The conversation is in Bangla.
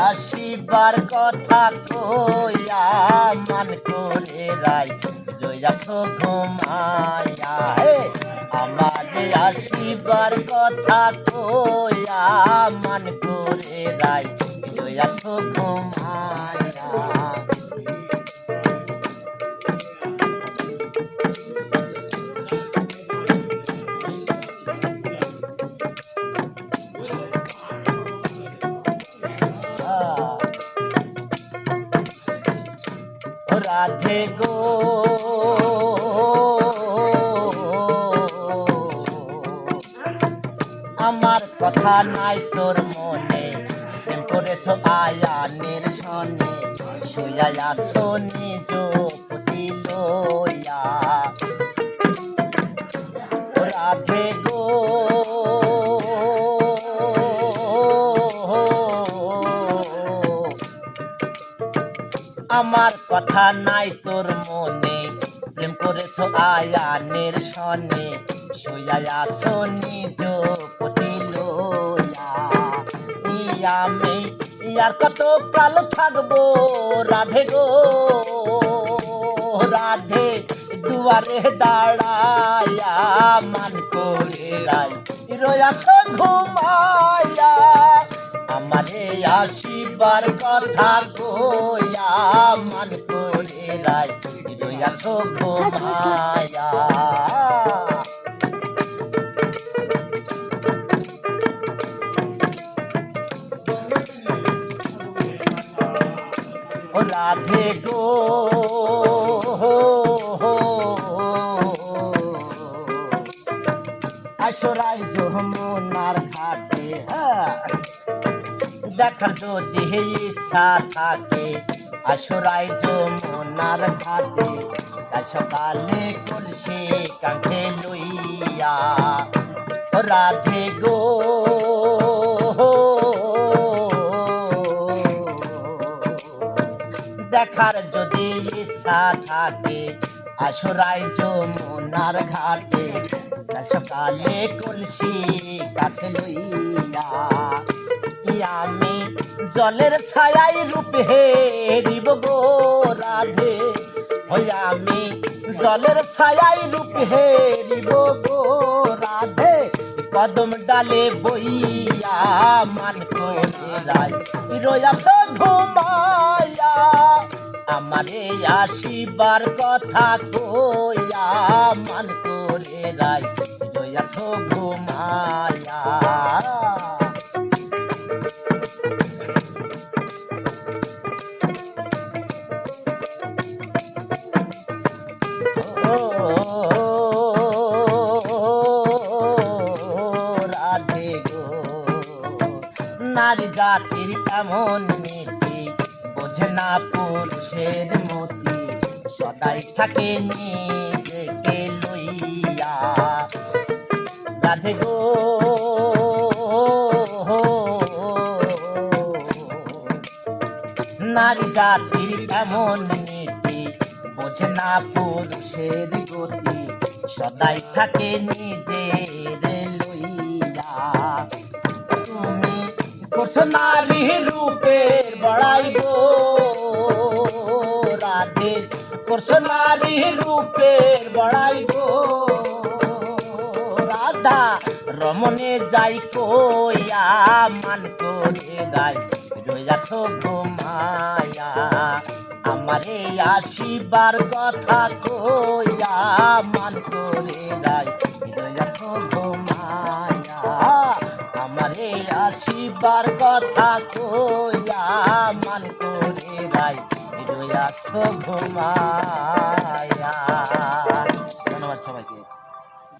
আসিবার কথা কইয়া মান করে রাই রইয়াছো ঘুমাইয়া আমারে আসিবার কথা কইয়া মান করে রাই রইয়াছো ঘুমাইয়া রাধে গো আমার কথা নাই তোর মনে প্রেম করেছো আয়ানের সনে শুইয়া আছো নিজ পতি লইয়া রাধে গো আমার কথা নাই তোর মনে প্রেম করেছো আয়ানের সনে শুইয়া আছো নিজ পতি লইয়া আমি আর কত কাল থাকবো রাধে গো রাধে দুয়ারে দাঁড়ায়া মান করে রাই রইয়াছো ঘুমাইয়া আমারে আসিবার কথা কইয়া মান করে রাই রইয়াছো ঘুমাইয়া রাধে গো আসরাই যমুনার ঘাটে দেখার যদি ইচ্ছা থাকে আসরাই যমুনার ঘাটে কাল সকালে কলসি কাঁধে লইয়া রাধে গো দেখার যদি ইচ্ছা থাকে আসরাই যমুনার ঘাটে সকালে কলসি কাঁধে লইয়া আমি জলের ছায়াই রূপ হেরিব গো রাধে আমি জলের ছায়াই রূপ হেরিব গো রাধে কদম ডালে বইয়া মান করে রাই রইয়াছো ঘুমাইয়া আমারে আসিবার কথা কইয়া মান করে রাই রইয়াছো ঘুমাইয়া রাধে গো নারী জাতির এমন নীতি বোঝে না পুরুষের মতি সদাই থাকে নিজেকে লইয়া রাধে গো নারী জাতির এমন নীতি বোঝে না পুরুষের গতি সদাই থাকে নিজের লইয়া তুমি করছো নারী রূপের বড়াই গো রাধে করছো নারী রূপের বড়াই গো রাধা রমণে যাই কইয়া মান করে গাই রইয়াছো ঘুমাইয়া আমারে আসিবার কথা কইয়া মান করে গাই রইয়াছো ঘুমাইয়া আমারে আসিবার কথা কইয়া মান করে গাই রইয়াছো ঘুমাইয়া